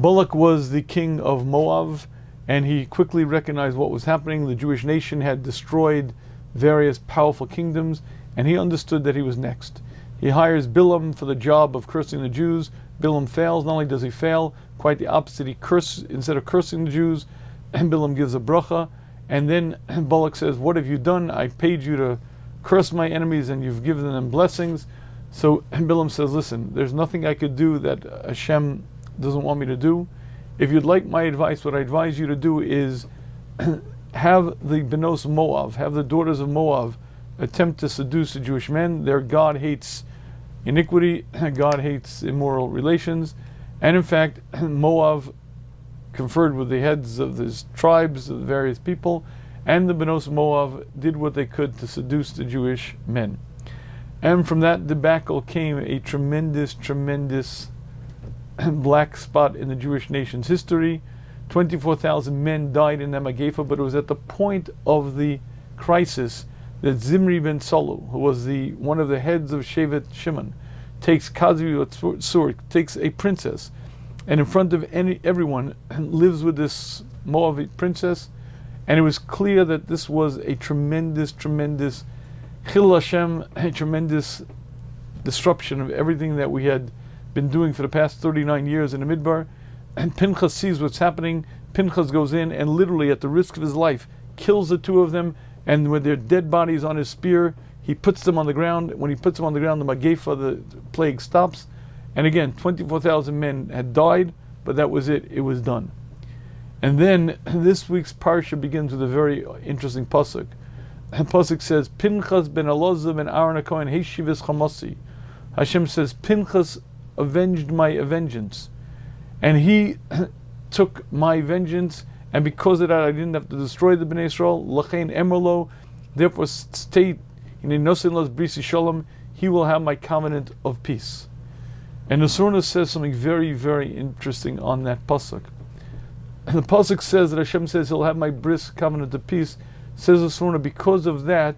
Balak was the king of Moab, and he quickly recognized what was happening. The Jewish nation had destroyed various powerful kingdoms, and he understood that he was next. He hires Bilam for the job of cursing the Jews. Bilam fails. Not only does he fail, quite the opposite. Instead of cursing the Jews, and Bilam gives a bracha, and then Balak says, "What have you done? I paid you to curse my enemies, and you've given them blessings." So Bilam says, "Listen, there's nothing I could do that Hashem doesn't want me to do. If you'd like my advice, what I advise you to do is have the Benos Moab, have the daughters of Moab, attempt to seduce the Jewish men. Their God hates iniquity, God hates immoral relations, and in fact, Moab conferred with the heads of these tribes, of the various people, and the Benos Moab did what they could to seduce the Jewish men. And from that debacle came a tremendous black spot in the Jewish nation's history. 24,000 men died in that Magefa, but it was at the point of the crisis that Zimri ben Salu, who was one of the heads of Shevet Shimon, takes Kazi sword, takes a princess, and in front of everyone lives with this Moabite princess, and it was clear that this was a tremendous Chil Hashem, a tremendous disruption of everything that we had been doing for the past 39 years in the Midbar. And Pinchas sees what's happening. Pinchas goes in and literally, at the risk of his life, kills the two of them, and with their dead bodies on his spear, he puts them on the ground. When he puts them on the ground, the Magefa, the plague, stops. And again, 24,000 men had died, but that was it. It was done. And then this week's parsha begins with a very interesting pasuk. And pasuk says, "Pinchas ben Elazar ben Aaron HaKohen Heshivis Chamasi." Hashem says, Pinchas avenged my vengeance, and he took my vengeance, and because of that I didn't have to destroy the Bnei Yisrael. Lachein Emerlo, therefore stay in Inosin Las Brisi Shalom, he will have my covenant of peace. And the Surah says something very interesting on that pasuk. And the pasuk says that Hashem says he'll have my bris covenant of peace. Says the Surah, because of that,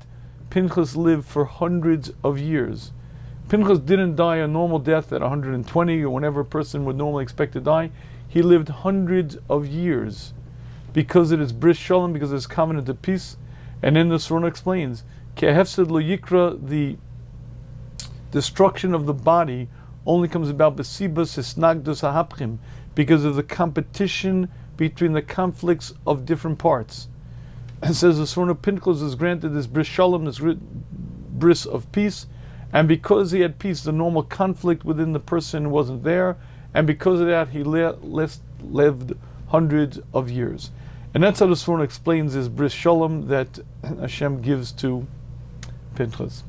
Pinchas lived for hundreds of years. Pinchas didn't die a normal death at 120 or whenever a person would normally expect to die. He lived hundreds of years because it is bris shalom, because it is covenant of peace. And then the Surah explains, Kehefsed lo yikra, the destruction of the body only comes about besibas hisnagdus hahapchim, because of the competition between the conflicts of different parts. And says the Surah, Pinchas is granted this bris shalom, this bris of peace, and because he had peace, the normal conflict within the person wasn't there, and because of that, he lived hundreds of years. And that's how the Surah explains this bris shalom that Hashem gives to Pinchas.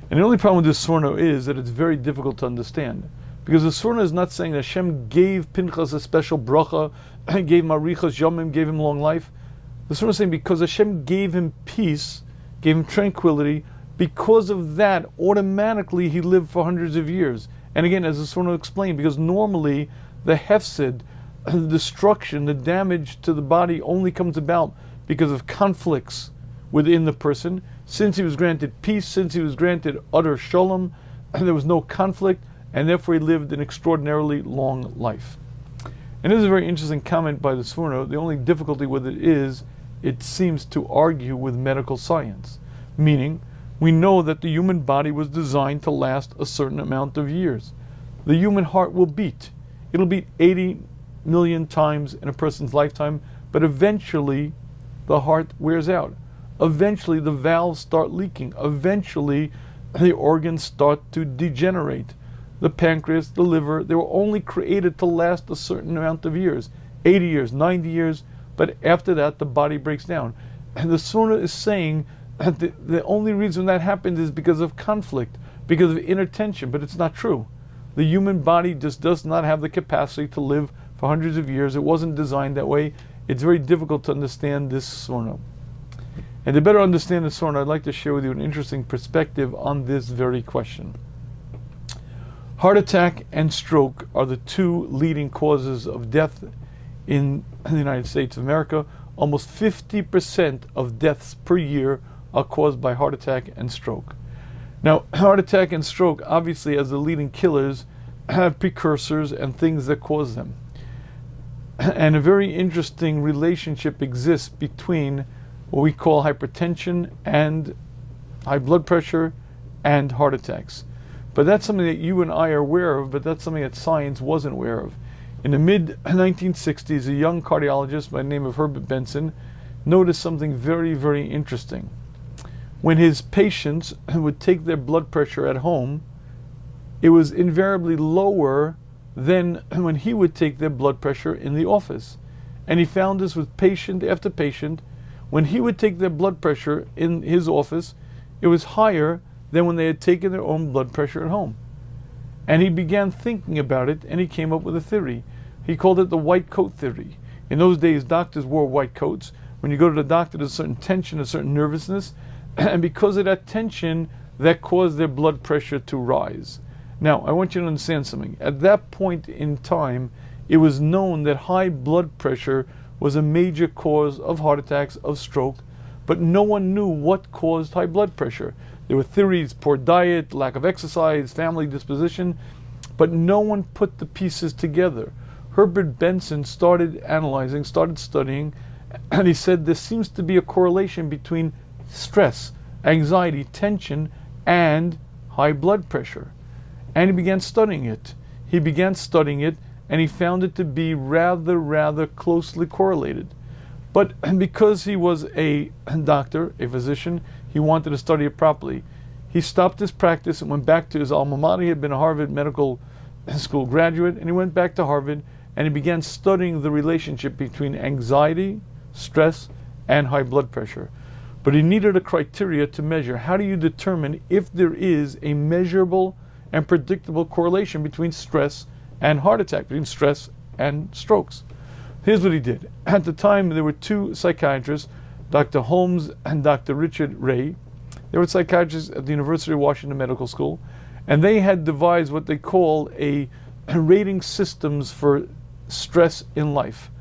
And the only problem with this Surah is that it's very difficult to understand, because the Surah is not saying that Hashem gave Pinchas a special bracha, gave him arichas yomim, gave him long life. The Surah is saying because Hashem gave him peace, gave him tranquility, because of that, automatically he lived for hundreds of years. And again, as the Surah explained, because normally the hefsid, the destruction, the damage to the body only comes about because of conflicts within the person. Since he was granted peace, since he was granted utter shalom, there was no conflict, and therefore he lived an extraordinarily long life. And this is a very interesting comment by the Surah. The only difficulty with it is it seems to argue with medical science, meaning we know that the human body was designed to last a certain amount of years. The human heart will beat. It'll beat 80 million times in a person's lifetime, but eventually the heart wears out. Eventually the valves start leaking. Eventually the organs start to degenerate. The pancreas, the liver, they were only created to last a certain amount of years, 80 years, 90 years, but after that the body breaks down. And the Surah is saying the only reason that happens is because of conflict, because of inner tension, but it's not true. The human body just does not have the capacity to live for hundreds of years. It wasn't designed that way. It's very difficult to understand this Surah. And to better understand the Surah, I'd like to share with you an interesting perspective on this very question. Heart attack and stroke are the two leading causes of death in the United States of America. Almost 50% of deaths per year are caused by heart attack and stroke. Now, heart attack and stroke, obviously as the leading killers, have precursors and things that cause them. And a very interesting relationship exists between what we call hypertension and high blood pressure and heart attacks. But that's something that you and I are aware of, but that's something that science wasn't aware of. In the mid-1960s, a young cardiologist by the name of Herbert Benson noticed something very, very interesting. When his patients would take their blood pressure at home, it was invariably lower than when he would take their blood pressure in the office. And he found this with patient after patient. When he would take their blood pressure in his office, it was higher than when they had taken their own blood pressure at home. And he began thinking about it, and he came up with a theory. He called it the white coat theory. In those days, doctors wore white coats. When you go to the doctor, there's a certain tension, a certain nervousness, and because of that tension, that caused their blood pressure to rise. Now, I want you to understand something. At that point in time, it was known that high blood pressure was a major cause of heart attacks, of stroke, but no one knew what caused high blood pressure. There were theories: poor diet, lack of exercise, family disposition, but no one put the pieces together. Herbert Benson started analyzing, started studying, and he said there seems to be a correlation between stress, anxiety, tension, and high blood pressure. And he began studying it. And he found it to be rather closely correlated. But because he was a doctor, a physician, he wanted to study it properly. He stopped his practice and went back to his alma mater. He had been a Harvard Medical School graduate, and he went back to Harvard, and he began studying the relationship between anxiety, stress, and high blood pressure. But he needed a criteria to measure. How do you determine if there is a measurable and predictable correlation between stress and heart attack, between stress and strokes? Here's what he did. At the time, there were two psychiatrists, Dr. Holmes and Dr. Richard Ray. They were psychiatrists at the University of Washington Medical School, and they had devised what they call a rating systems for stress in life.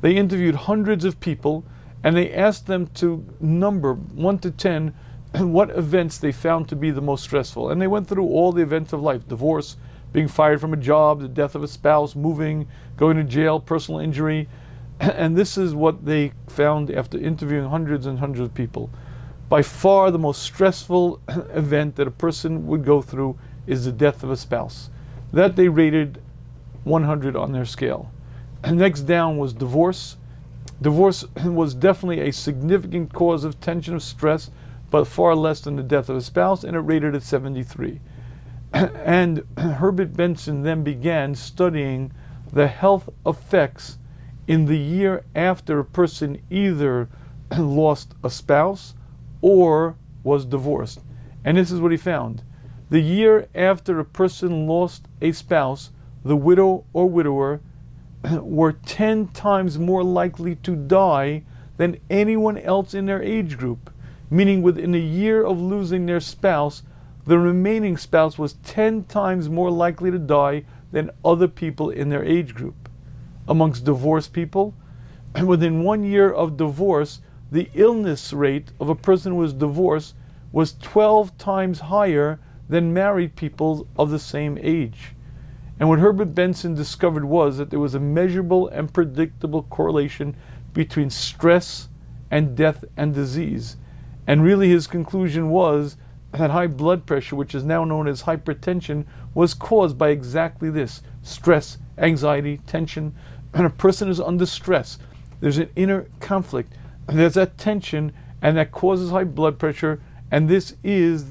They interviewed hundreds of people, and they asked them to number 1 to 10 what events they found to be the most stressful. And they went through all the events of life: divorce, being fired from a job, the death of a spouse, moving, going to jail, personal injury. And this is what they found after interviewing hundreds and hundreds of people. By far the most stressful event that a person would go through is the death of a spouse. That they rated 100 on their scale. And next down was divorce. Divorce was definitely a significant cause of tension, of stress, but far less than the death of a spouse, and it rated at 73. And Herbert Benson then began studying the health effects in the year after a person either lost a spouse or was divorced. And this is what he found. The year after a person lost a spouse, the widow or widower were 10 times more likely to die than anyone else in their age group. Meaning within a year of losing their spouse, the remaining spouse was 10 times more likely to die than other people in their age group. Amongst divorced people, within 1 year of divorce, the illness rate of a person who was divorced was 12 times higher than married people of the same age. And what Herbert Benson discovered was that there was a measurable and predictable correlation between stress and death and disease. And really his conclusion was that high blood pressure, which is now known as hypertension, was caused by exactly this: stress, anxiety, tension. And a person is under stress, there's an inner conflict, and there's that tension, and that causes high blood pressure, and this is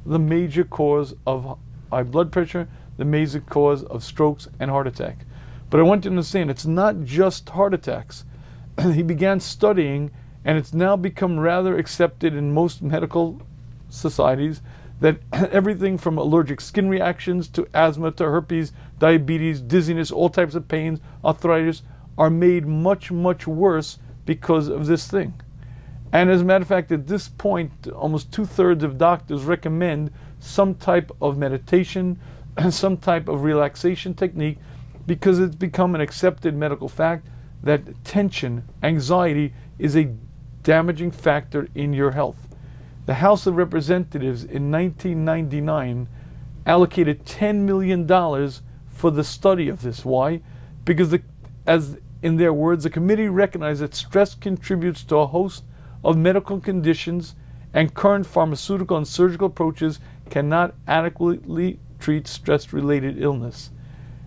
the major cause of high blood pressure, the major cause of strokes and heart attack. But I want you to understand, it's not just heart attacks. He began studying, and it's now become rather accepted in most medical societies that everything from allergic skin reactions to asthma to herpes, diabetes, dizziness, all types of pains, arthritis, are made much worse because of this thing. And as a matter of fact, at this point, almost 2/3 of doctors recommend some type of meditation, some type of relaxation technique, because it's become an accepted medical fact that tension, anxiety is a damaging factor in your health. The House of Representatives in 1999 allocated $10 million for the study of this. Why? Because as in their words, the committee recognized that stress contributes to a host of medical conditions and current pharmaceutical and surgical approaches cannot adequately treat stress-related illness.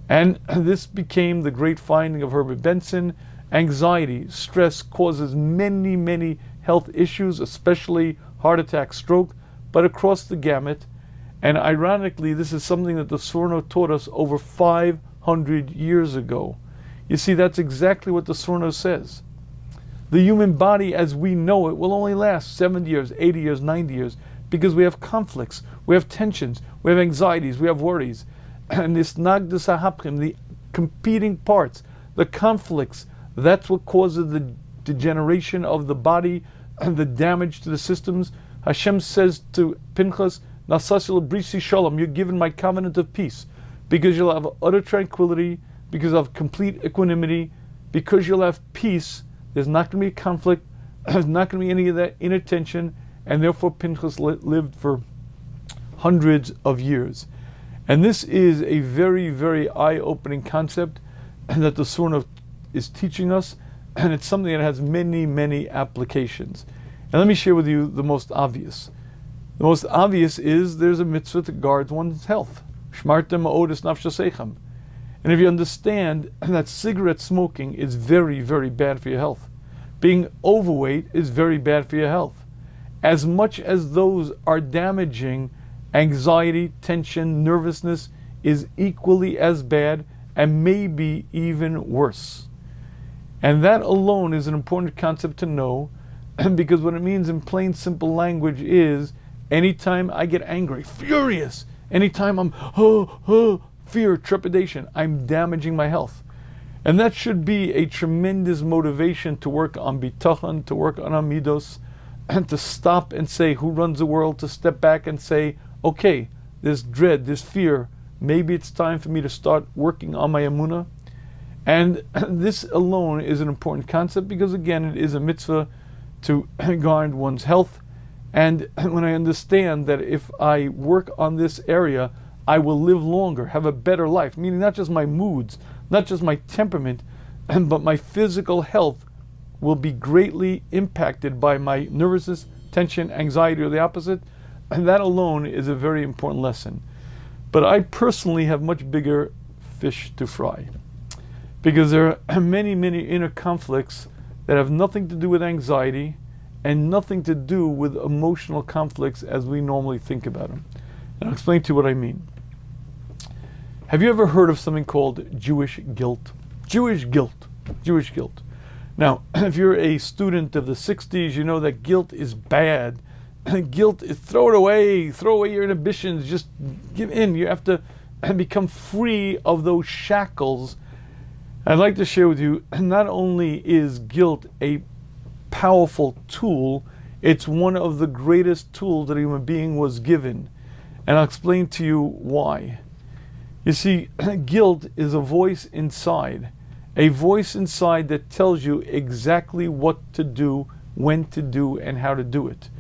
And this became the great finding of Herbert Benson. Anxiety, stress causes many, many health issues, especially heart attack, stroke, but across the gamut. And ironically, this is something that the Sforno taught us over 500 years ago. You see, that's exactly what the Sforno says. The human body as we know it will only last 70 years, 80 years, 90 years, because we have conflicts, we have tensions, we have anxieties, we have worries. And this nagdus hahapchim, the competing parts, the conflicts, that's what causes the degeneration of the body and the damage to the systems. Hashem says to Pinchas, Nasasil brisi shalom, you're given my covenant of peace, because you'll have utter tranquility, because of complete equanimity, because you'll have peace. There's not going to be a conflict, there's not going to be any of that inner tension, and therefore Pinchas lived for hundreds of years. And this is a very, very eye-opening concept that the Sforno is teaching us, and it's something that has many, many applications. And let me share with you the most obvious. The most obvious is there's a mitzvah that guards one's health. Shmartem ma'odis nafshasechem. And if you understand that cigarette smoking is very, very bad for your health, being overweight is very bad for your health. As much as those are damaging, anxiety, tension, nervousness is equally as bad and maybe even worse. And that alone is an important concept to know, because what it means in plain, simple language is anytime I get angry, furious, anytime I'm fear, trepidation, I'm damaging my health. And that should be a tremendous motivation to work on bitachon, to work on amidos, and to stop and say, who runs the world? To step back and say, okay, this dread, this fear, maybe it's time for me to start working on my emunah. And this alone is an important concept, because again, it is a mitzvah to guard one's health. And when I understand that if I work on this area, I will live longer, have a better life, meaning not just my moods, not just my temperament, but my physical health will be greatly impacted by my nervousness, tension, anxiety, or the opposite. And that alone is a very important lesson. But I personally have much bigger fish to fry, because there are many, many inner conflicts that have nothing to do with anxiety and nothing to do with emotional conflicts as we normally think about them. And I'll explain to you what I mean. Have you ever heard of something called Jewish guilt? Jewish guilt. Jewish guilt. Now, if you're a student of the 60s, you know that guilt is bad. Guilt is throw away your inhibitions, just give in. You have to become free of those shackles. I'd like to share with you, not only is guilt a powerful tool, it's one of the greatest tools that a human being was given. And I'll explain to you why. You see, guilt is a voice inside that tells you exactly what to do, when to do, and how to do it.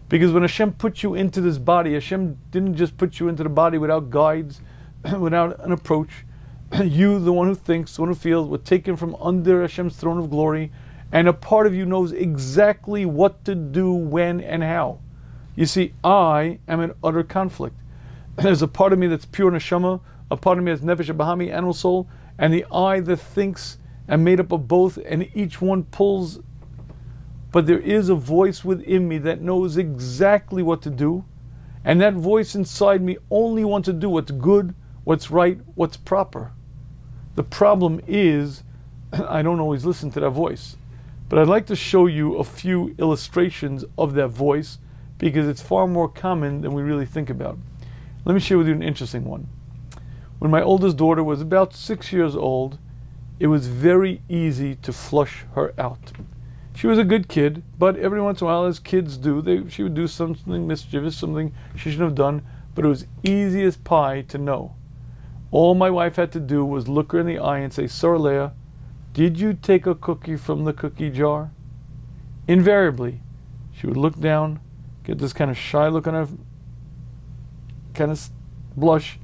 Because when Hashem put you into this body, Hashem didn't just put you into the body without guides, without an approach. You, the one who thinks, the one who feels, were taken from under Hashem's throne of glory, and a part of you knows exactly what to do, when, and how. You see, I am in utter conflict. There's a part of me that's pure neshama, a part of me that's nefesh bahami, animal soul, and the I that thinks, and made up of both, and each one pulls. But there is a voice within me that knows exactly what to do, and that voice inside me only wants to do what's good, what's right, what's proper. The problem is, I don't always listen to that voice. But I'd like to show you a few illustrations of that voice, because it's far more common than we really think about. Let me share with you an interesting one. When my oldest daughter was about 6 years old, it was very easy to flush her out. She was a good kid, but every once in a while, as kids do, she would do something mischievous, something she shouldn't have done, but it was easy as pie to know. All my wife had to do was look her in the eye and say, "Sir Leah, did you take a cookie from the cookie jar?" Invariably, she would look down, get this kind of shy look on her, kind of blush,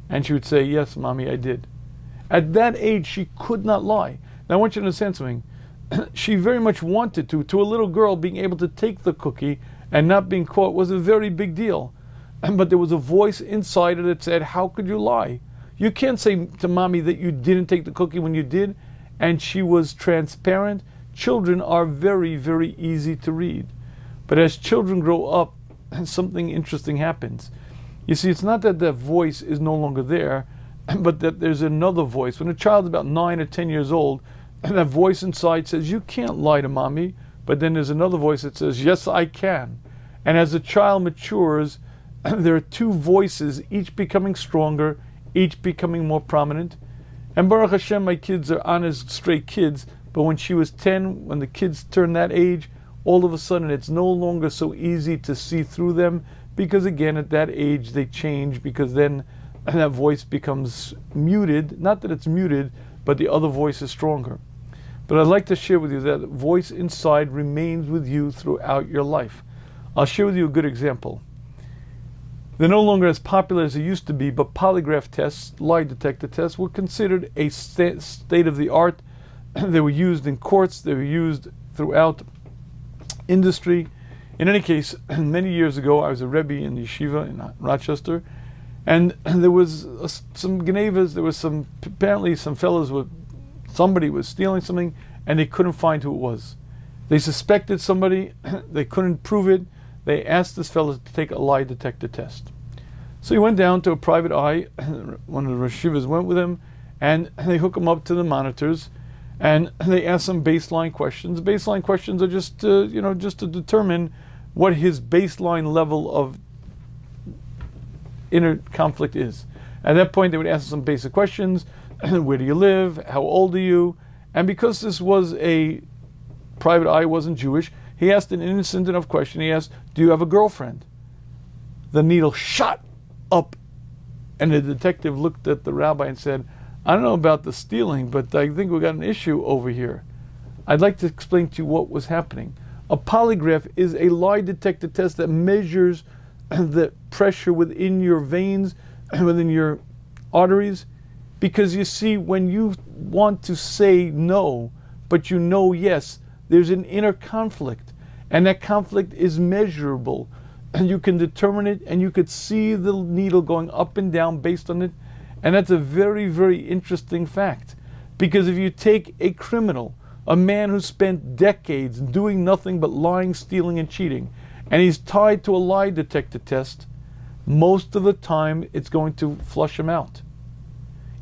and she would say, "Yes, Mommy, I did." At that age, she could not lie, Now I want you to understand something. She very much wanted to a little girl being able to take the cookie and not being caught was a very big deal. But there was a voice inside her that said, how could you lie? You can't say to mommy that you didn't take the cookie when you did. And she was transparent. Children are very, very easy to read. But as children grow up, something interesting happens. You see, it's not that the voice is no longer there, but that there's another voice. When a child's about 9 or 10 years old, that voice inside says, you can't lie to mommy. But then there's another voice that says, yes, I can. And as the child matures, there are two voices, each becoming stronger, each becoming more prominent. And Baruch Hashem, my kids are honest, straight kids. But when she was 10, when the kids turn that age, all of a sudden it's no longer so easy to see through them. Because again, at that age, they change, because then that voice becomes muted. Not that it's muted, but the other voice is stronger. But I'd like to share with you that the voice inside remains with you throughout your life. I'll share with you a good example. They're no longer as popular as they used to be, but polygraph tests, lie detector tests, were considered a state of the art. They were used in courts, they were used throughout industry. In any case, many years ago, I was a Rebbe in yeshiva in Rochester, and there was some genevas, there was apparently some fellows somebody was stealing something, and they couldn't find who it was. They suspected somebody, they couldn't prove it. They asked this fellow to take a lie detector test. So he went down to a private eye, one of the yeshivas went with him, and they hook him up to the monitors, and they ask some baseline questions. Baseline questions are just to determine what his baseline level of inner conflict is. At that point, they would ask some basic questions. Where do you live? How old are you? And because this was a private eye, wasn't Jewish, he asked an innocent enough question. He asked, do you have a girlfriend? The needle shot up, and the detective looked at the rabbi and said, I don't know about the stealing, but I think we got an issue over here. I'd like to explain to you what was happening. A polygraph is a lie detector test that measures the pressure within your veins, within your arteries. Because you see, when you want to say no, but you know yes, there's an inner conflict. And that conflict is measurable. And you can determine it, and you could see the needle going up and down based on it. And that's a very, very interesting fact. Because if you take a criminal, a man who spent decades doing nothing but lying, stealing, and cheating, and he's tied to a lie detector test, most of the time it's going to flush him out.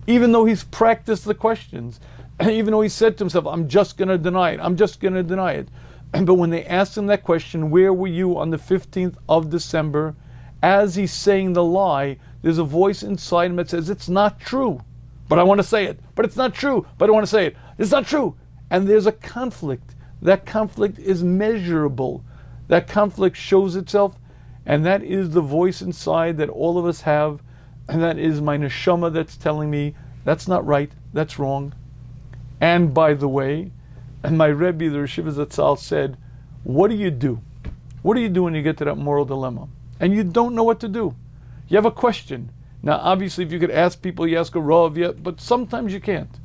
Even though he's practiced the questions, even though he said to himself, I'm just going to deny it, I'm just going to deny it. But when they asked him that question, where were you on the 15th of December? As he's saying the lie, there's a voice inside him that says, it's not true, but I want to say it. But it's not true, but I want to say it. It's not true. And there's a conflict. That conflict is measurable. That conflict shows itself, and that is the voice inside that all of us have. And that is my neshama that's telling me, that's not right, that's wrong. And by the way, and my Rebbe, the Yeshiva Zatzal, said, what do you do? What do you do when you get to that moral dilemma? And you don't know what to do. You have a question. Now, obviously, if you could ask people, you ask a Rav, but sometimes you can't.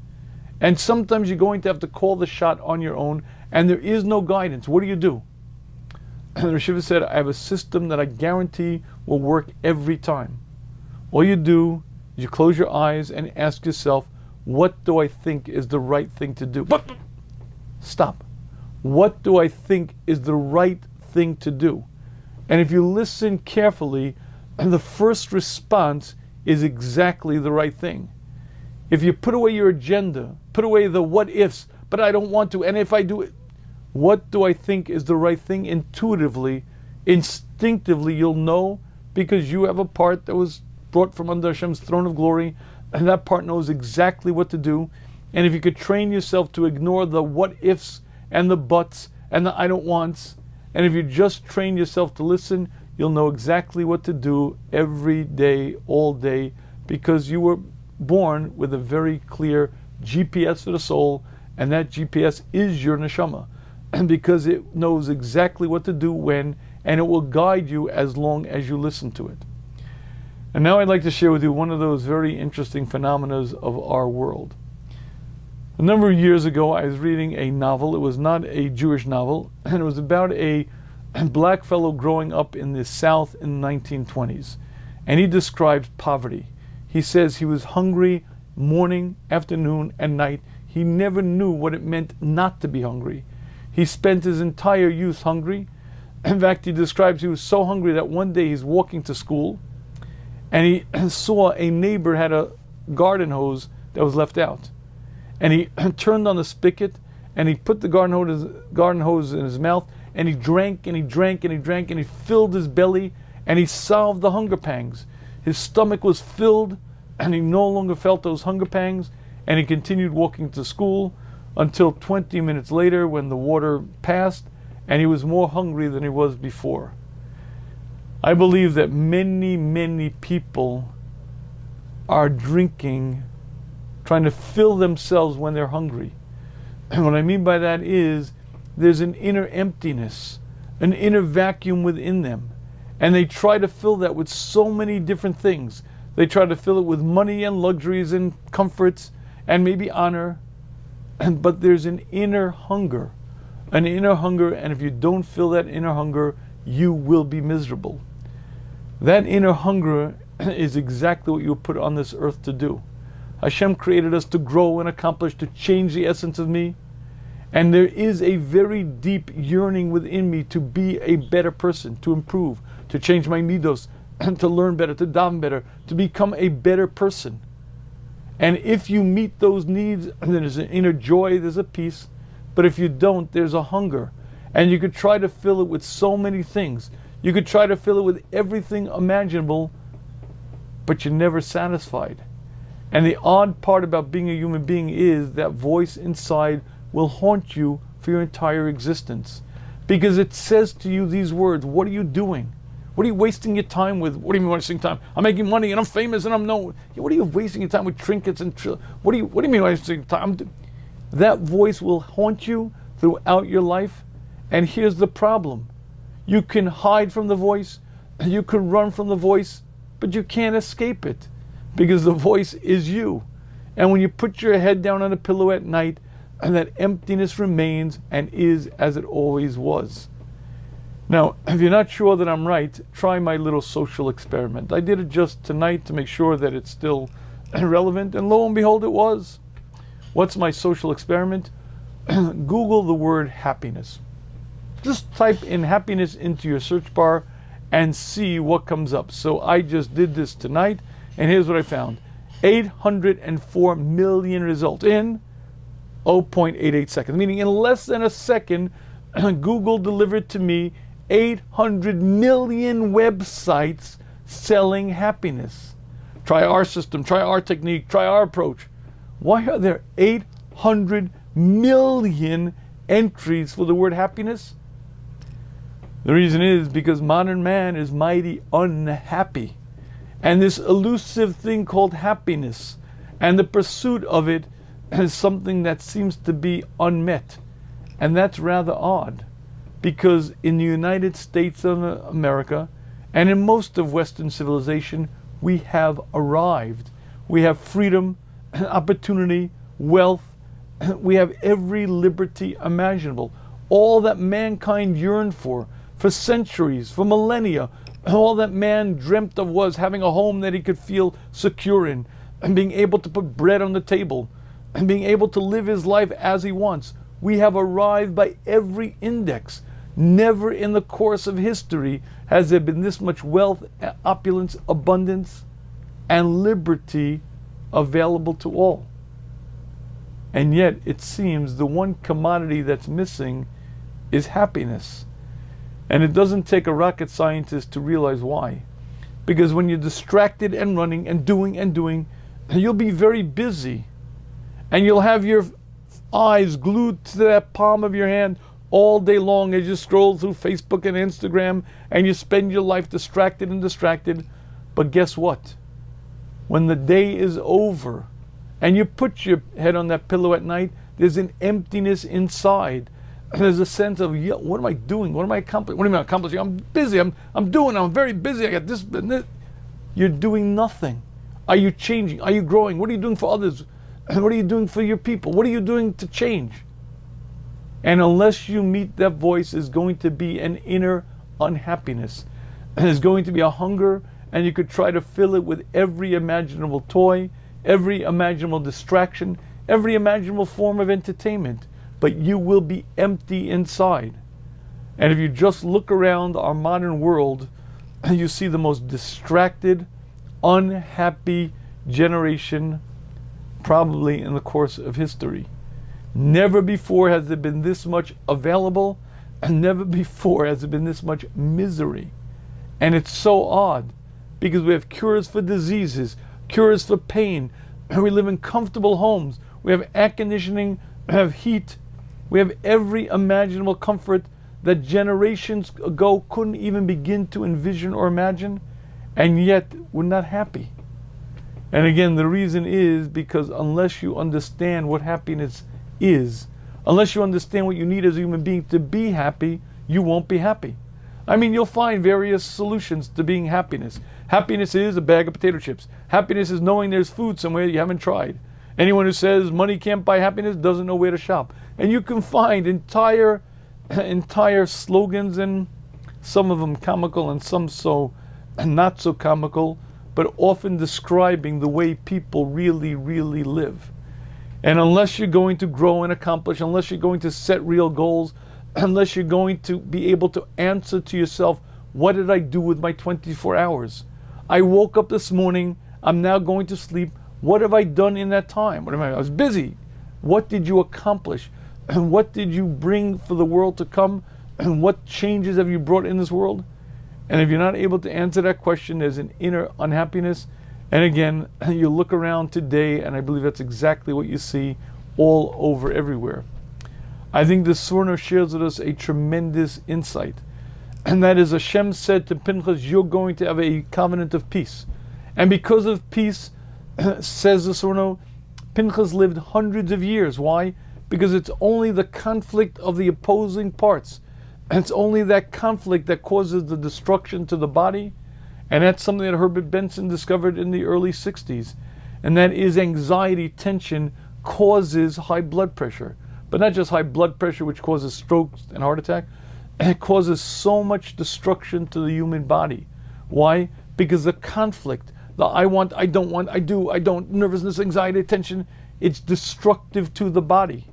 And sometimes you're going to have to call the shot on your own, and there is no guidance. What do you do? And the Yeshiva said, I have a system that I guarantee will work every time. All you do is you close your eyes and ask yourself, what do I think is the right thing to do? But stop. What do I think is the right thing to do? And if you listen carefully, the first response is exactly the right thing. If you put away your agenda, put away the what ifs, but I don't want to, and if I do it, what do I think is the right thing? Intuitively, instinctively, you'll know, because you have a part that was brought from under Hashem's throne of glory, and that part knows exactly what to do. And if you could train yourself to ignore the what ifs and the buts and the I don't wants, and if you just train yourself to listen, you'll know exactly what to do every day, all day, because you were born with a very clear GPS for the soul, and that GPS is your neshama. And because it knows exactly what to do when, and it will guide you as long as you listen to it. And now I'd like to share with you one of those very interesting phenomena of our world. A number of years ago, I was reading a novel. It was not a Jewish novel, and it was about a black fellow growing up in the South in the 1920s. And he describes poverty. He says he was hungry morning, afternoon, and night. He never knew what it meant not to be hungry. He spent his entire youth hungry. In fact, he describes he was so hungry that one day he's walking to school and he saw a neighbor had a garden hose that was left out. And he turned on the spigot and he put the garden hose in his mouth and he drank and he drank and he drank and he filled his belly and he solved the hunger pangs. His stomach was filled and he no longer felt those hunger pangs, and he continued walking to school until 20 minutes later when the water passed and he was more hungry than he was before. I believe that many, many people are drinking, trying to fill themselves when they're hungry. And what I mean by that is there's an inner emptiness, an inner vacuum within them. And they try to fill that with so many different things. They try to fill it with money and luxuries and comforts and maybe honor. But there's an inner hunger. An inner hunger, and if you don't fill that inner hunger, you will be miserable. That inner hunger is exactly what you were put on this earth to do. Hashem created us to grow and accomplish, to change the essence of me. And there is a very deep yearning within me to be a better person, to improve, to change my midos, to learn better, to daven better, to become a better person. And if you meet those needs, then there's an inner joy, there's a peace. But if you don't, there's a hunger. And you could try to fill it with so many things. You could try to fill it with everything imaginable, but you're never satisfied. And the odd part about being a human being is that voice inside will haunt you for your entire existence. Because it says to you these words, what are you doing? What are you wasting your time with? What do you mean wasting time? I'm making money and I'm famous and I'm known. What are you wasting your time with trinkets and what do you mean wasting time? That voice will haunt you throughout your life. And here's the problem. You can hide from the voice, you can run from the voice, but you can't escape it because the voice is you. And when you put your head down on a pillow at night, and that emptiness remains and is as it always was. Now, if you're not sure that I'm right, try my little social experiment. I did it just tonight to make sure that it's still relevant, and lo and behold, it was. What's my social experiment? Google the word happiness. Just type in happiness into your search bar and see what comes up. So I just did this tonight, and here's what I found. 804 million results in 0.88 seconds, meaning in less than a second, Google delivered to me 800 million websites selling happiness. Try our system, try our technique, try our approach. Why are there 800 million entries for the word happiness? The reason is because modern man is mighty unhappy. And this elusive thing called happiness and the pursuit of it is something that seems to be unmet. And that's rather odd, because in the United States of America and in most of Western civilization, we have arrived. We have freedom, opportunity, wealth. We have every liberty imaginable. All that mankind yearned for centuries, for millennia. All that man dreamt of was having a home that he could feel secure in, and being able to put bread on the table, and being able to live his life as he wants. We have arrived by every index. Never in the course of history has there been this much wealth, opulence, abundance, and liberty available to all. And yet it seems the one commodity that's missing is happiness. And it doesn't take a rocket scientist to realize why. Because when you're distracted and running and doing, you'll be very busy. And you'll have your eyes glued to that palm of your hand all day long as you scroll through Facebook and Instagram and you spend your life distracted. But guess what? When the day is over and you put your head on that pillow at night, there's an emptiness inside. There's a sense of, what am I doing? What am I accomplishing? What am I accomplishing? I'm busy. I'm very busy. I got this and this. You're doing nothing. Are you changing? Are you growing? What are you doing for others? What are you doing for your people? What are you doing to change? And unless you meet that voice, is going to be an inner unhappiness. There's going to be a hunger, and you could try to fill it with every imaginable toy, every imaginable distraction, every imaginable form of entertainment, but you will be empty inside. And if you just look around our modern world, you see the most distracted, unhappy generation probably in the course of history. Never before has there been this much available, and never before has there been this much misery. And it's so odd, because we have cures for diseases, cures for pain, and we live in comfortable homes. We have air conditioning, we have heat, we have every imaginable comfort that generations ago couldn't even begin to envision or imagine, and yet we're not happy. And again, the reason is because unless you understand what happiness is, unless you understand what you need as a human being to be happy, you won't be happy. I mean, you'll find various solutions to being happiness. Happiness is a bag of potato chips. Happiness is knowing there's food somewhere you haven't tried. Anyone who says money can't buy happiness doesn't know where to shop. And you can find entire slogans, and some of them comical and some so not so comical, but often describing the way people really, really live. And unless you're going to grow and accomplish, unless you're going to set real goals, unless you're going to be able to answer to yourself, what did I do with my 24 hours? I woke up this morning, I'm now going to sleep. What have I done in that time? I was busy. What did you accomplish? And what did you bring for the world to come? And what changes have you brought in this world? And if you're not able to answer that question, there's an inner unhappiness. And again, you look around today, and I believe that's exactly what you see all over everywhere. I think the Surah shares with us a tremendous insight. And that is, Hashem said to Pinchas, you're going to have a covenant of peace. And because of peace, says the Surah, Pinchas lived hundreds of years. Why? Because it's only the conflict of the opposing parts. And it's only that conflict that causes the destruction to the body. And that's something that Herbert Benson discovered in the early 60s. And that is anxiety, tension causes high blood pressure. But not just high blood pressure, which causes strokes and heart attack. It causes so much destruction to the human body. Why? Because the conflict, the I want, I don't want, I do, I don't, nervousness, anxiety, tension, it's destructive to the body.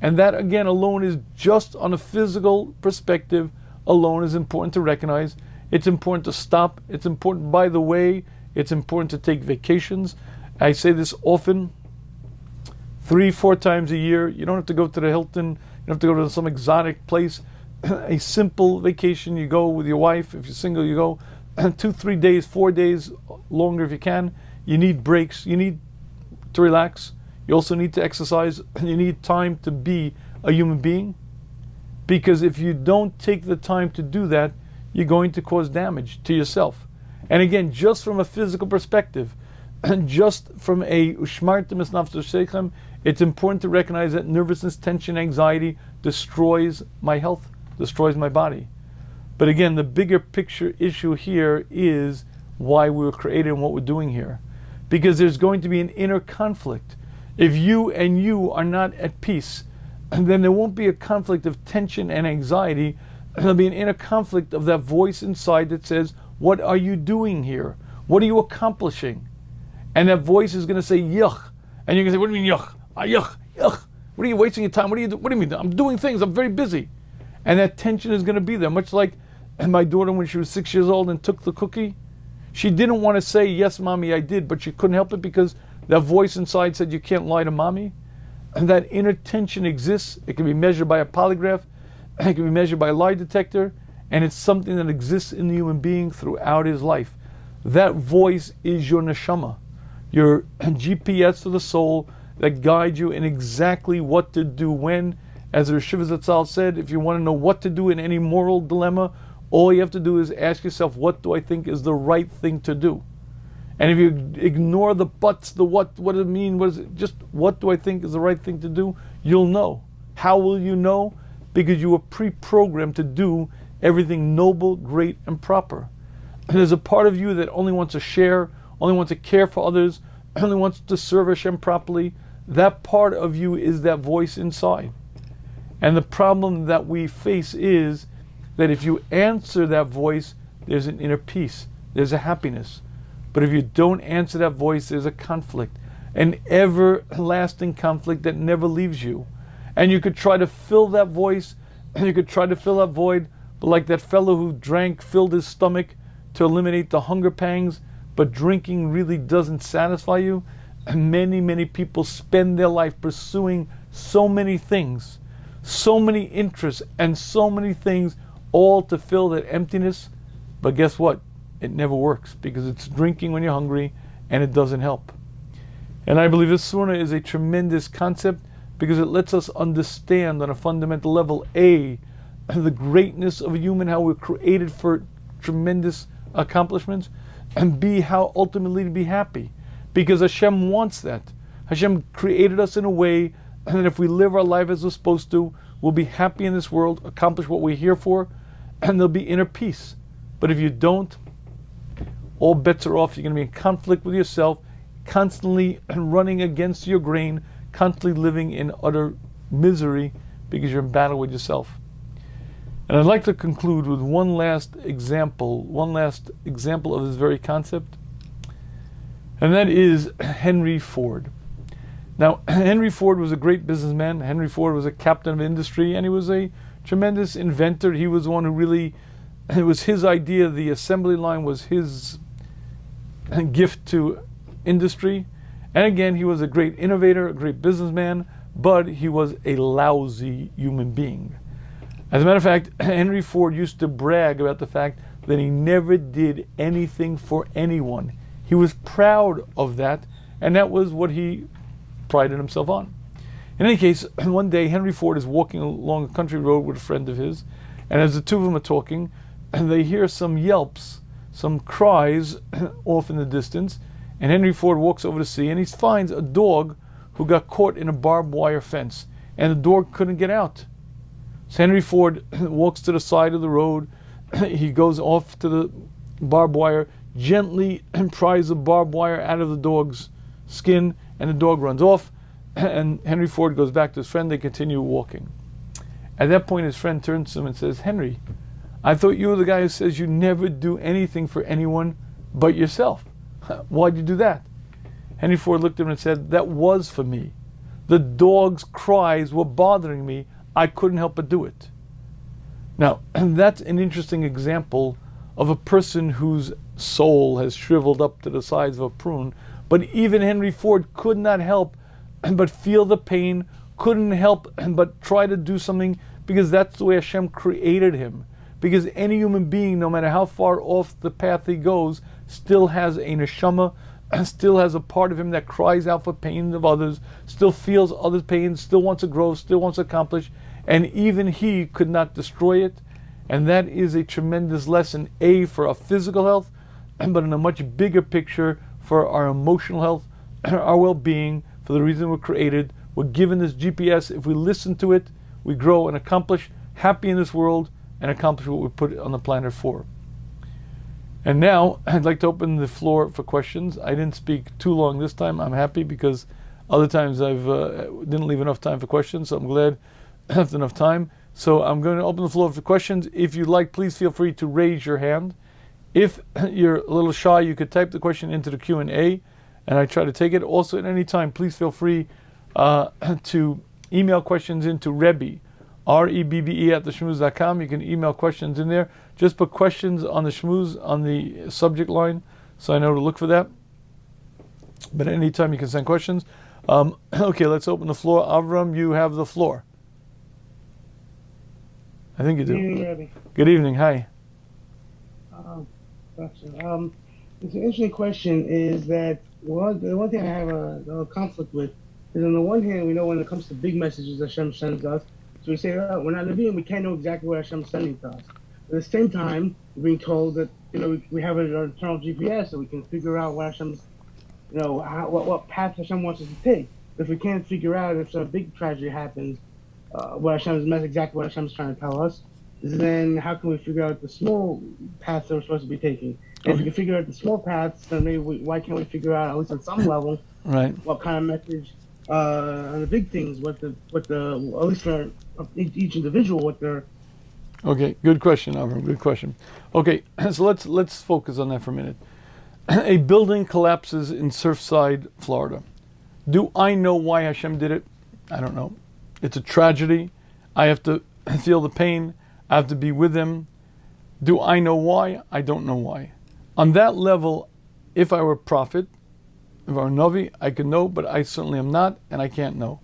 And that again alone is just on a physical perspective alone is important to recognize. It's important to stop. It's important, by the way, it's important to take vacations. I say this often, 3-4 times a year. You don't have to go to the Hilton. You don't have to go to some exotic place. A simple vacation. You go with your wife. If you're single, you go 2-3 days, 4 days, longer if you can. You need breaks. You need to relax. You also need to exercise. You need time to be a human being. Because if you don't take the time to do that, you're going to cause damage to yourself. And again, just from a physical perspective, and just from a ushmartem es nafsho sheichem, it's important to recognize that nervousness, tension, anxiety destroys my health, destroys my body. But again, the bigger picture issue here is why we were created and what we're doing here. Because there's going to be an inner conflict. If you and you are not at peace, then there won't be a conflict of tension and anxiety. There'll be an inner conflict of that voice inside that says, what are you doing here? What are you accomplishing? And that voice is going to say, yuck. And you're going to say, what do you mean, yuck? Yuck, yuck. What are you wasting your time? What do you mean? I'm doing things. I'm very busy. And that tension is going to be there. Much like my daughter when she was 6 years old and took the cookie. She didn't want to say, yes, mommy, I did. But she couldn't help it because that voice inside said, you can't lie to mommy. And that inner tension exists. It can be measured by a polygraph. It can be measured by a lie detector, and it's something that exists in the human being throughout his life. That voice is your neshama, your GPS to the soul that guides you in exactly what to do when. As the Shiva Zatzal said, if you want to know what to do in any moral dilemma, all you have to do is ask yourself, what do I think is the right thing to do? And if you ignore the buts, the what does it mean, what is it, just what do I think is the right thing to do, you'll know. How will you know? Because you were pre-programmed to do everything noble, great, and proper. And there's a part of you that only wants to share, only wants to care for others, only wants to serve Hashem properly. that part of you is that voice inside. And the problem that we face is that if you answer that voice, there's an inner peace, there's a happiness. But if you don't answer that voice, there's a conflict, an everlasting conflict that never leaves you. And you could try to fill that voice, and you could try to fill that void, but like that fellow who filled his stomach to eliminate the hunger pangs, but drinking really doesn't satisfy you. And many people spend their life pursuing so many things, so many interests, and so many things, all to fill that emptiness. But guess what? It never works, because it's drinking when you're hungry, and it doesn't help. And I believe this surah is a tremendous concept, because it lets us understand on a fundamental level, A, the greatness of a human, how we're created for tremendous accomplishments, and B, how ultimately to be happy. Because Hashem wants that. Hashem created us in a way that if we live our life as we're supposed to, we'll be happy in this world, accomplish what we're here for, and there'll be inner peace. But if you don't, all bets are off. You're going to be in conflict with yourself, constantly running against your grain, constantly living in utter misery because you're in battle with yourself. And I'd like to conclude with one last example of this very concept, and that is Henry Ford. Now, Henry Ford was a great businessman. Henry Ford was a captain of industry, and he was a tremendous inventor. He was one who really, it was his idea, the assembly line was his gift to industry. And again, he was a great innovator, a great businessman, but he was a lousy human being. As a matter of fact, Henry Ford used to brag about the fact that he never did anything for anyone. He was proud of that, and that was what he prided himself on. In any case, one day Henry Ford is walking along a country road with a friend of his, and as the two of them are talking, they hear some yelps, some cries off in the distance, and Henry Ford walks over to see, and he finds a dog who got caught in a barbed wire fence, and the dog couldn't get out. So Henry Ford walks to the side of the road, he goes off to the barbed wire, gently pries the barbed wire out of the dog's skin, and the dog runs off, and Henry Ford goes back to his friend. They continue walking. At that point, his friend turns to him and says, "Henry, I thought you were the guy who says you never do anything for anyone but yourself. Why'd you do that?" Henry Ford looked at him and said, "That was for me. The dog's cries were bothering me. I couldn't help but do it." Now, that's an interesting example of a person whose soul has shriveled up to the size of a prune. But even Henry Ford could not help but feel the pain, couldn't help but try to do something, because that's the way Hashem created him. Because any human being, no matter how far off the path he goes, still has a neshama, still has a part of him that cries out for pain of others, still feels others' pain, still wants to grow, still wants to accomplish, and even he could not destroy it. And that is a tremendous lesson, A, for our physical health, but in a much bigger picture for our emotional health, our well-being, for the reason we're created. We're given this GPS. If we listen to it, we grow and accomplish, happy in this world, and accomplish what we put on the planet for. And now, I'd like to open the floor for questions. I didn't speak too long this time. I'm happy, because other times I've didn't leave enough time for questions, so I'm glad I have enough time. So I'm going to open the floor for questions. If you'd like, please feel free to raise your hand. If you're a little shy, you could type the question into the Q&A, and I try to take it. Also, at any time, please feel free to email questions into Rebbe, REBBE at theshmuz.com. You can email questions in there. Just put questions on the Shmuz, on the subject line, so I know to look for that. But at any time, you can send questions. Okay, let's open the floor. Avram, you have the floor. I think you do. Good evening, Rebbe. Good evening. Hi. Gotcha. It's an interesting question. Is that the one thing I have a conflict with is, on the one hand, we know when it comes to big messages Hashem sends us, so we say, oh, we're not Nevi'im, we can't know exactly what Hashem's sending to us. At the same time, we're being told that we have our internal GPS, so we can figure out what Hashem's, what path Hashem wants us to take. If we can't figure out if a big tragedy happens, exactly what Hashem's trying to tell us, then how can we figure out the small paths that we're supposed to be taking? And if we can figure out the small paths, then maybe why can't we figure out, at least on some level, right, what kind of message on the big things, what the at least for each individual, what they're. Okay, good question, Avram. Good question. Okay, so let's focus on that for a minute. A building collapses in Surfside, Florida. Do I know why Hashem did it? I don't know. It's a tragedy. I have to feel the pain. I have to be with him. Do I know why? I don't know why. On that level, if I were a prophet, if I were a Navi, I could know, but I certainly am not, and I can't know.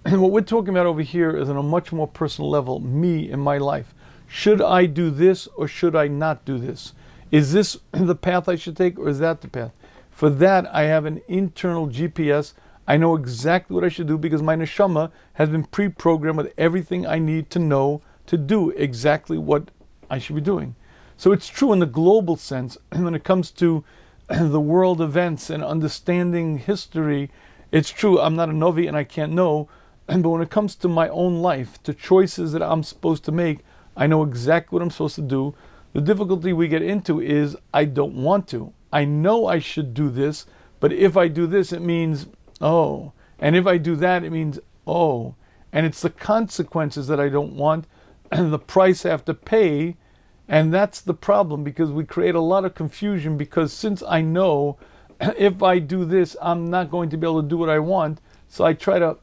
And what we're talking about over here is on a much more personal level, me in my life. Should I do this or should I not do this? Is this the path I should take or is that the path? For that, I have an internal GPS. I know exactly what I should do because my neshama has been pre-programmed with everything I need to know to do exactly what I should be doing. So it's true in the global sense. When it comes to the world events and understanding history, it's true, I'm not a Novi and I can't know. But when it comes to my own life, to choices that I'm supposed to make, I know exactly what I'm supposed to do. The difficulty we get into is I don't want to. I know I should do this, but if I do this, it means, oh. And if I do that, it means, oh. And it's the consequences that I don't want and the price I have to pay. And that's the problem because we create a lot of confusion because since I know if I do this, I'm not going to be able to do what I want. So I try to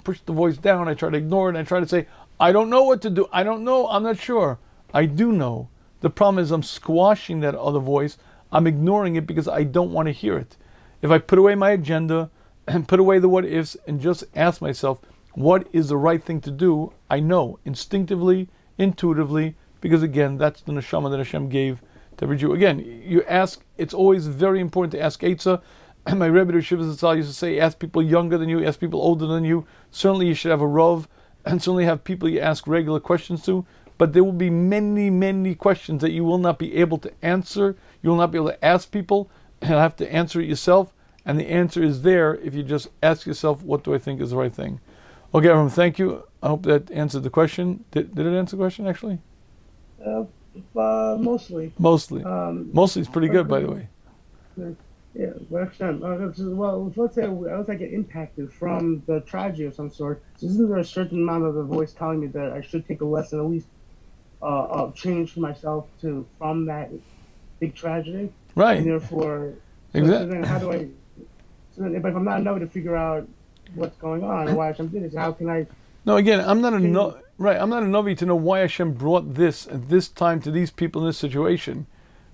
push the voice down. I try to ignore it. And I try to say, I don't know what to do. I don't know. I'm not sure. I do know. The problem is I'm squashing that other voice. I'm ignoring it because I don't want to hear it. If I put away my agenda and put away the what ifs and just ask myself, what is the right thing to do? I know instinctively, intuitively, because again, that's the neshama that Hashem gave to every Jew. Again, you ask, it's always very important to ask Eitzah. My Rebbe Shiva Zatzal used to say, ask people younger than you, ask people older than you. Certainly you should have a Rav, and certainly have people you ask regular questions to. But there will be many, many questions that you will not be able to answer. You will not be able to ask people. You'll have to answer it yourself. And the answer is there if you just ask yourself, what do I think is the right thing? Okay, Avram, thank you. I hope that answered the question. Did it answer the question, actually? Mostly. Mostly. Mostly is pretty good, by the way. Yeah, well, let's say I was like impacted from the tragedy of some sort. So isn't there a certain amount of the voice telling me that I should take a lesson, at least change for myself from that big tragedy? Right. And therefore, exactly. So then how do I? So then, but if I'm not enough to figure out what's going on and why Hashem did this, how can I? No, again, I'm not a Navi to know why Hashem brought this at this time to these people in this situation.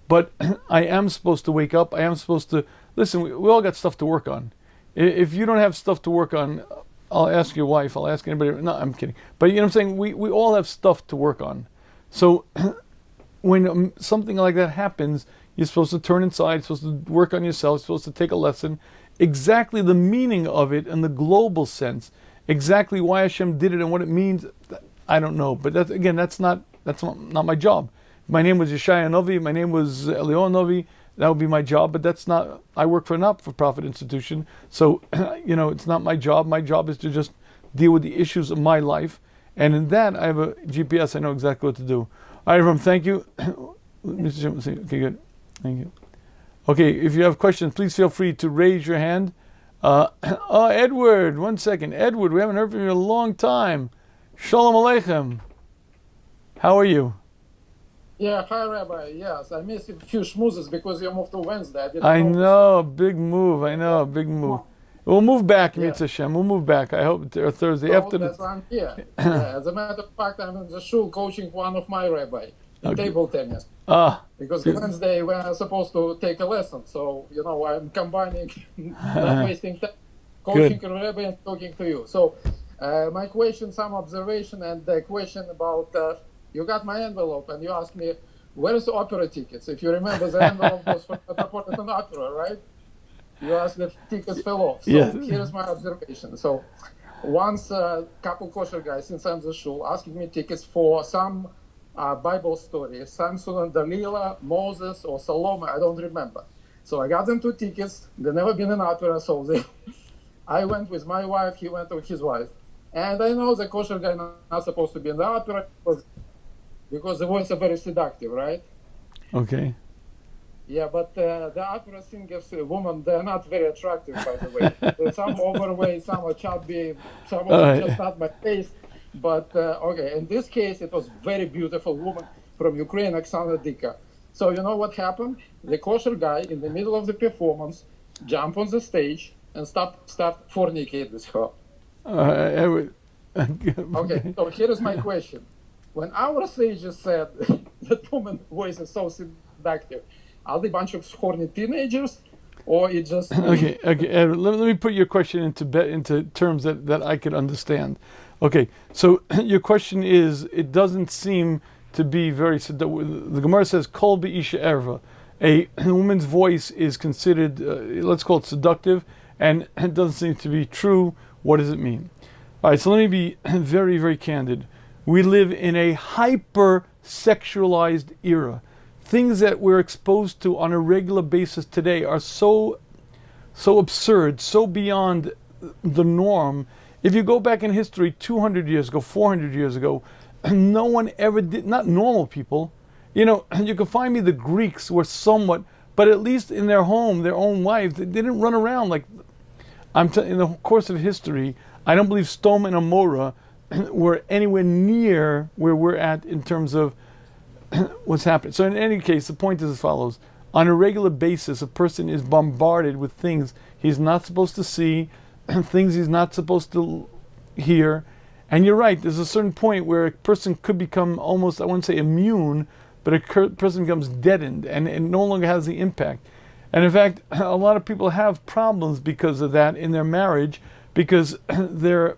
But I am supposed to wake up. I am supposed to listen. We all got stuff to work on. If you don't have stuff to work on, I'll ask your wife. I'll ask anybody. No, I'm kidding. But you know what I'm saying? We all have stuff to work on. So when something like that happens, you're supposed to turn inside. You're supposed to work on yourself. You're supposed to take a lesson. Exactly the meaning of it in the global sense. Exactly why Hashem did it and what it means. I don't know. But that's not my job. If my name was Yeshaya Novi, my name was Eliyahu Novi, that would be my job, but that's not, I work for a not-for-profit institution, so, it's not my job. My job is to just deal with the issues of my life, and in that, I have a GPS, I know exactly what to do. All right, Ram, thank you. Okay, good. Thank you. Okay, if you have questions, please feel free to raise your hand. Edward, 1 second. Edward, we haven't heard from you in a long time. Shalom Aleichem. How are you? Yeah, hi Rabbi. Yes, I missed a few schmoozes because you moved to Wednesday. I know, big move. We'll move back, Mitzvah Hashem. We'll move back. I hope Thursday after. That's why I'm here. As a matter of fact, I'm in the shul coaching one of my rabbi in table tennis. Because Wednesday we're supposed to take a lesson, so I'm combining, not wasting time, coaching a rabbi and talking to you. So my question, some observation, and the question about. You got my envelope and you asked me, where is the opera tickets? If you remember, the envelope was for Metropolitan Opera, right? You asked if tickets fell off. So here's my observation. So once a couple kosher guys inside the shul asking me tickets for some Bible story, Samson and Delilah, Moses or Salome, I don't remember. So I got them 2 tickets. They've never been in opera, so I went with my wife, he went with his wife. And I know the kosher guy not supposed to be in the opera because the voice is very seductive, right? Okay. Yeah, but the opera singers, women, they're not very attractive, by the way. There's some overweight, some are chubby, some of them just not my taste. But okay, in this case, it was very beautiful woman from Ukraine, Oksana Dika. So you know what happened? The kosher guy, in the middle of the performance, jump on the stage and start fornicate with her. Okay, so here is my question. When our sages said that woman's voice is so seductive, are they a bunch of horny teenagers, or it just... Okay, let me put your question into terms that I could understand. Okay, so your question is, it doesn't seem to be very... The Gemara says, Kol be'isha erva. A woman's voice is considered, let's call it seductive, and it doesn't seem to be true. What does it mean? All right, so let me be very, very candid. We live in a hyper-sexualized era. Things that we're exposed to on a regular basis today are so absurd, so beyond the norm. If you go back in history 200 years ago, 400 years ago, no one ever did, not normal people. You know, you can find me the Greeks were somewhat, but at least in their home, their own wives, they didn't run around like, in the course of history, I don't believe Sodom and Amorah were anywhere near where we're at in terms of what's happening. So in any case, the point is as follows. On a regular basis, a person is bombarded with things he's not supposed to see, things he's not supposed to hear. And you're right, there's a certain point where a person could become almost, I wouldn't say immune, but a person becomes deadened and it no longer has the impact. And in fact, a lot of people have problems because of that in their marriage, because their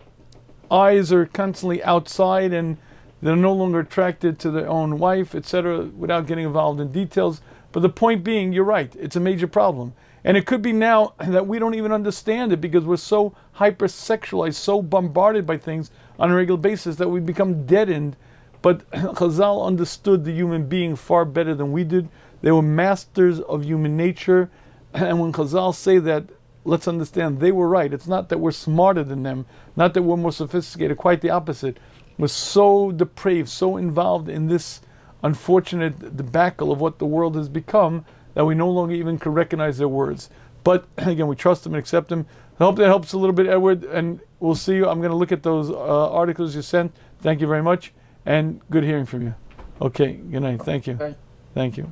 eyes are constantly outside and they're no longer attracted to their own wife, etc., without getting involved in details. But the point being, you're right, it's a major problem. And it could be now that we don't even understand it because we're so hypersexualized, so bombarded by things on a regular basis that we become deadened. But Chazal understood the human being far better than we did. They were masters of human nature. And when Chazal say that, let's understand they were right. It's not that we're smarter than them, not that we're more sophisticated, quite the opposite. We're so depraved, so involved in this unfortunate debacle of what the world has become that we no longer even can recognize their words. But again, we trust them and accept them. I hope that helps a little bit, Edward, and we'll see you. I'm going to look at those articles you sent. Thank you very much, and good hearing from you. Okay, good night. Thank you. Thank you.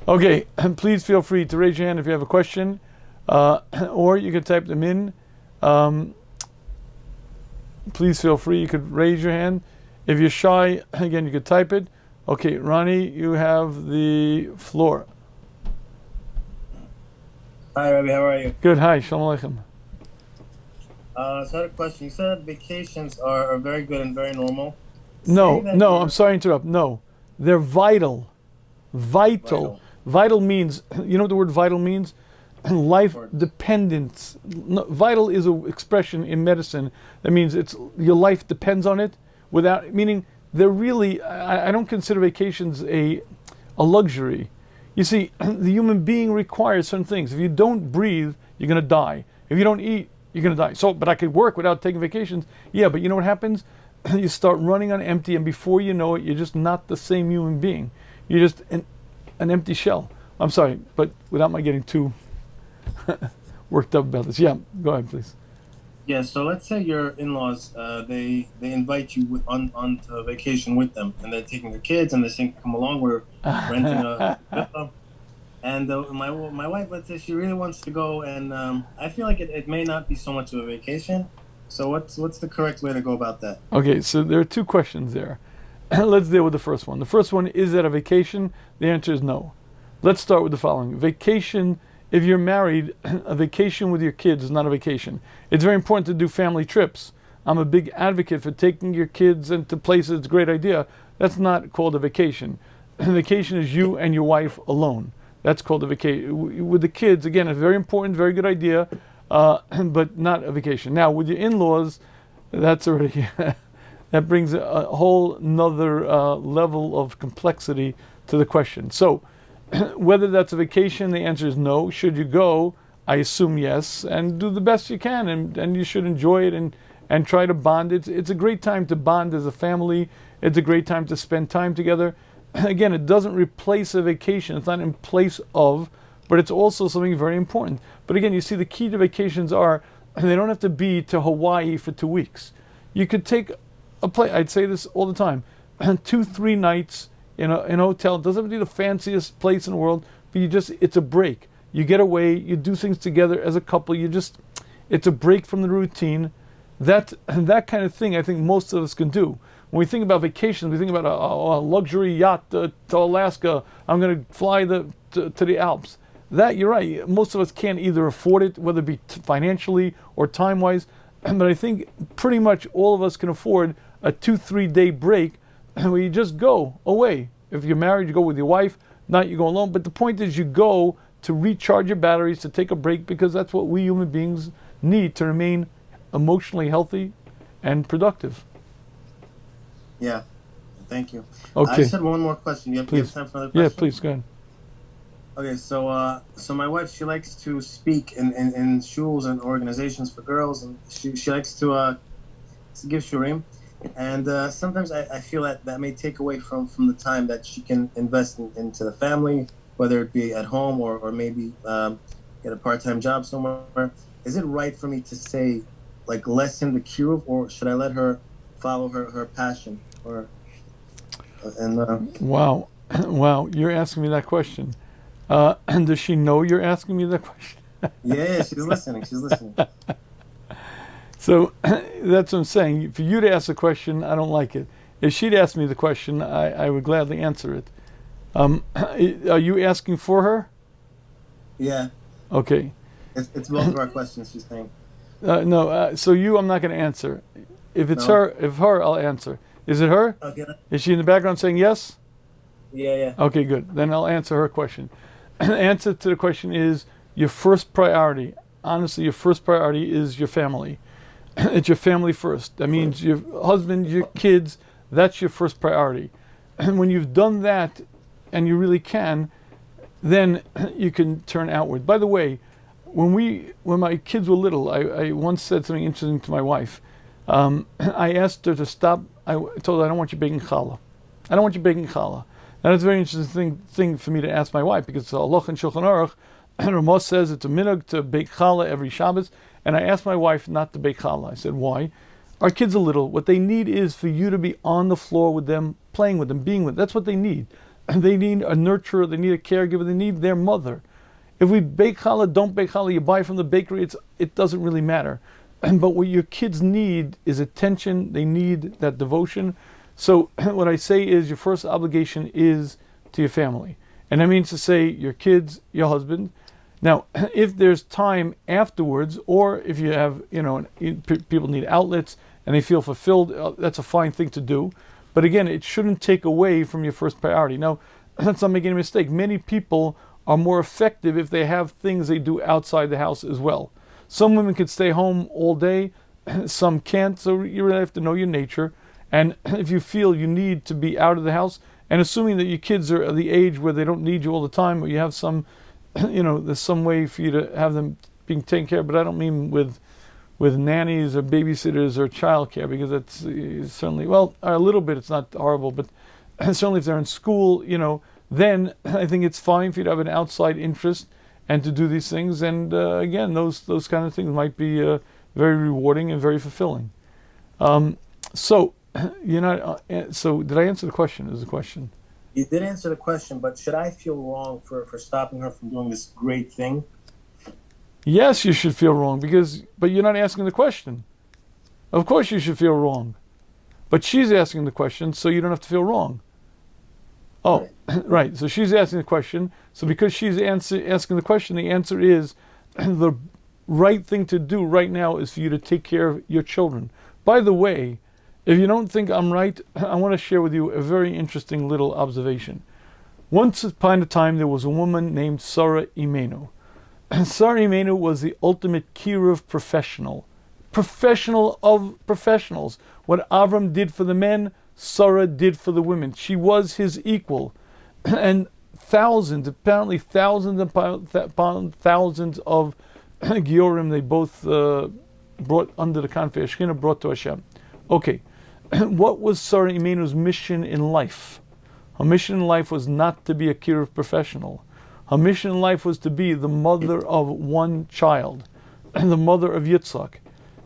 Okay, please feel free to raise your hand if you have a question, or you can type them in. Please feel free. You could raise your hand. If you're shy, again, you could type it. Okay, Ronnie, you have the floor. Hi, Rebbe. How are you? Good. Hi. Shalom Aleichem. So I had a question. You said vacations are very good and very normal. No, I'm sorry to interrupt. No, they're vital. Vital means, you know what the word vital means? Life dependence. No, vital is an expression in medicine that means it's your life depends on it. Without meaning, they're really. I don't consider vacations a luxury. You see, the human being requires certain things. If you don't breathe, you're going to die. If you don't eat, you're going to die. So, but I could work without taking vacations. Yeah, but you know what happens? You start running on empty, and before you know it, you're just not the same human being. You're just an empty shell. I'm sorry, but without my getting too worked up about this. Yeah, go ahead, please. Yeah, so let's say your in-laws, they invite you on to vacation with them, and they're taking their kids, and they say, come along, we're renting a villa. And my wife, let's say she really wants to go, and I feel like it may not be so much of a vacation. So what's the correct way to go about that? Okay, so there are two questions there. Let's deal with the first one. The first one, is that a vacation? The answer is no. Let's start with the following. Vacation, if you're married, a vacation with your kids is not a vacation. It's very important to do family trips. I'm a big advocate for taking your kids into places. It's a great idea. That's not called a vacation. A vacation is you and your wife alone. That's called a vacation. With the kids, again, a very important, very good idea, but not a vacation. Now, with your in-laws, that's already... that brings a whole nother level of complexity to the question. So, whether that's a vacation, the answer is no. Should you go? I assume yes, and do the best you can, and you should enjoy it and try to bond. It's a great time to bond as a family. It's a great time to spend time together. again, it doesn't replace a vacation. It's not in place of, but it's also something very important. But again, you see, the key to vacations are, they don't have to be to Hawaii for 2 weeks. You could take a place, I'd say this all the time, 2-3 nights in a hotel. It doesn't have to be the fanciest place in the world, but it's a break. You get away, you do things together as a couple, it's a break from the routine. That kind of thing I think most of us can do. When we think about vacations, we think about a luxury yacht to Alaska. I'm going to fly to the Alps. That, you're right, most of us can't either afford it, whether it be financially or time-wise. But I think pretty much all of us can afford a 2-3 day break where you just go away. If you're married, you go with your wife. Not you go alone. But the point is, you go to recharge your batteries, to take a break, because that's what we human beings need to remain emotionally healthy and productive. Yeah, thank you. Okay. I just had one more question. You have time for another question? Yeah, please, go ahead. Okay, so my wife, she likes to speak in shuls and organizations for girls, and she likes to give shurim. And sometimes I feel that may take away from the time that she can invest into the family, whether it be at home or maybe get a part-time job somewhere. Is it right for me to say, like, lessen the kiruv, or should I let her follow her passion? Wow, you're asking me that question. And does she know you're asking me that question? Yeah, she's listening. So that's what I'm saying. For you to ask a question, I don't like it. If she'd ask me the question, I would gladly answer it. Are you asking for her? Yeah. Okay. It's both of our questions, she's saying. No, so I'm not going to answer. If it's her, I'll answer. Is it her? Okay. Is she in the background saying yes? Yeah. Okay, good. Then I'll answer her question. The answer to the question is your first priority. Honestly, your first priority is your family. It's your family first. That means your husband, your kids, that's your first priority. And when you've done that, and you really can, then you can turn outward. By the way, when my kids were little, I once said something interesting to my wife. I asked her to stop. I told her, I don't want you baking challah. I don't want you baking challah. Now that's a very interesting thing for me to ask my wife, because Allah and Shulchan Aruch, Ramos says it's a minhag to bake challah every Shabbos. And I asked my wife not to bake challah. I said, why? Our kids are little. What they need is for you to be on the floor with them, playing with them, being with them. That's what they need. They need a nurturer. They need a caregiver. They need their mother. If we bake challah, don't bake challah, you buy from the bakery, it doesn't really matter. But what your kids need is attention. They need that devotion. So what I say is your first obligation is to your family. And that means to say your kids, your husband. Now, if there's time afterwards, or if you have, people need outlets and they feel fulfilled, that's a fine thing to do. But again, it shouldn't take away from your first priority. Now, let's not make any mistake. Many people are more effective if they have things they do outside the house as well. Some women can stay home all day, some can't, so you really have to know your nature. And if you feel you need to be out of the house, and assuming that your kids are at the age where they don't need you all the time, or you have some, there's some way for you to have them being taken care of, but I don't mean with nannies or babysitters or childcare, because that's certainly, well, a little bit, it's not horrible, but certainly if they're in school, then I think it's fine for you to have an outside interest and to do these things. And again, those kind of things might be very rewarding and very fulfilling. So did I answer the question? Is the question? You did answer the question, but should I feel wrong for stopping her from doing this great thing? Yes, you should feel wrong, but you're not asking the question. Of course you should feel wrong. But she's asking the question, so you don't have to feel wrong. Oh, right. So she's asking the question. So because she's asking the question, the answer is the right thing to do right now is for you to take care of your children. By the way, if you don't think I'm right, I want to share with you a very interesting little observation. Once upon a time, there was a woman named Sarah Imenu. Sarah Imenu was the ultimate kiruv professional of professionals. What Avram did for the men, Sarah did for the women. She was his equal. And thousands of thousands of Giorim, they both brought under the Kanfei Shechina, brought to Hashem. Okay, what was Sarah Imenu's mission in life? Her mission in life was not to be a kiruv professional. Her mission in life was to be the mother of one child, and the mother of Yitzchak.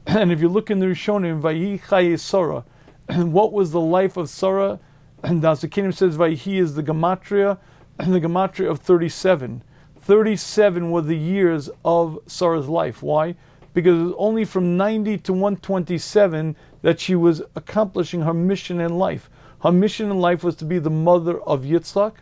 And if you look in the Rishonim, Vayi Chaye Sarah, what was the life of Sarah? And the Kingdom says Vayi is the gematria, and the gematria of 37. 37 were the years of Sarah's life. Why? Because it was only from 90 to 127 that she was accomplishing her mission in life. Her mission in life was to be the mother of Yitzchak,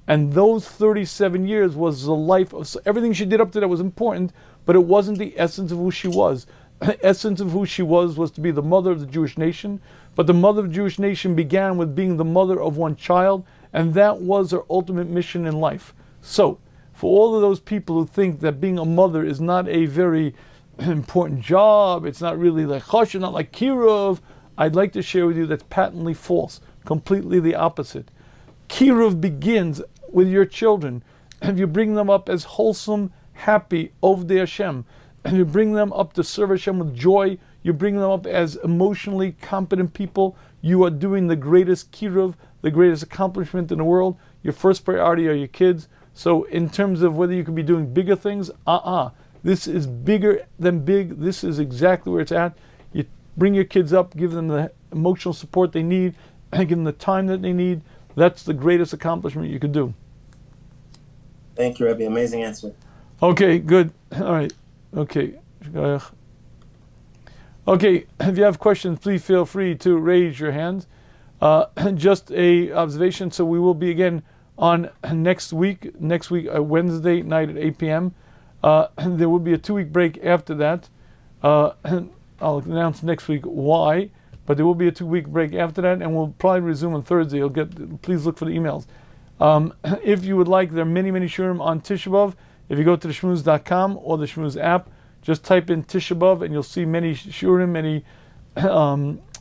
and those 37 years was the life of... So everything she did up to that was important, but it wasn't the essence of who she was. The essence of who she was to be the mother of the Jewish nation, but the mother of the Jewish nation began with being the mother of one child, and that was her ultimate mission in life. So, for all of those people who think that being a mother is not a very important job, it's not really like chashuv, not like kiruv, I'd like to share with you that's patently false, completely the opposite. Kiruv begins with your children, and you bring them up as wholesome, happy, ovdei Hashem, and you bring them up to serve Hashem with joy, you bring them up as emotionally competent people, you are doing the greatest kiruv, the greatest accomplishment in the world. Your first priority are your kids. So in terms of whether you could be doing bigger things, this is bigger than big. This is exactly where it's at. You bring your kids up, give them the emotional support they need, and give them the time that they need. That's the greatest accomplishment you could do. Thank you, Rebbe. Amazing answer. Okay, good. All right. Okay. Okay, if you have questions, please feel free to raise your hands. Just a observation, so we will be again on next week, Wednesday night at 8 p.m. There will be a 2-week break after that. And I'll announce next week why, but there will be a 2-week break after that, and we'll probably resume on Thursday. Please look for the emails. If you would like, there are many shurim on Tisha B'Av. If you go to the Shmuz.com or the Shmuz app, just type in Tisha B'Av and you'll see many shurim,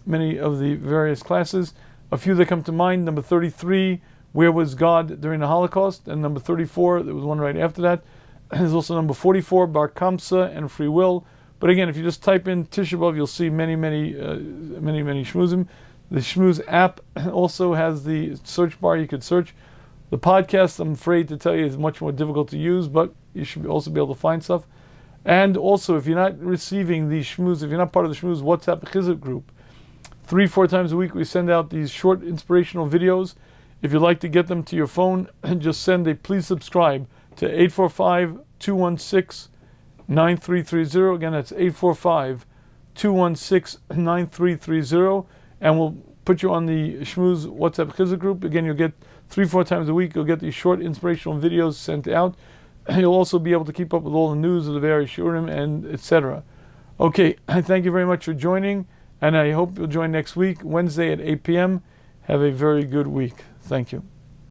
many of the various classes. A few that come to mind: number 33, where was God during the Holocaust? And number 34, there was one right after that. There's also number 44, Bar Kamsa and Free Will. But again, if you just type in Tisha B'Av, you'll see many shmuzim. The Shmuz app also has the search bar. You could search. The podcast, I'm afraid to tell you, is much more difficult to use, but you should also be able to find stuff. And also, if you're not receiving the Shmuz, if you're not part of the Shmuz WhatsApp Chizuk group, 3-4 times a week we send out these short inspirational videos. If you'd like to get them to your phone, just send a please subscribe to 845-216-9330. Again, that's 845-216-9330. And we'll put you on the Shmuz WhatsApp Chizuk group. Again, you'll get 3-4 times a week, you'll get these short inspirational videos sent out. You'll also be able to keep up with all the news of the various shurim and etc. Okay, thank you very much for joining, and I hope you'll join next week, Wednesday at 8 p.m. Have a very good week. Thank you.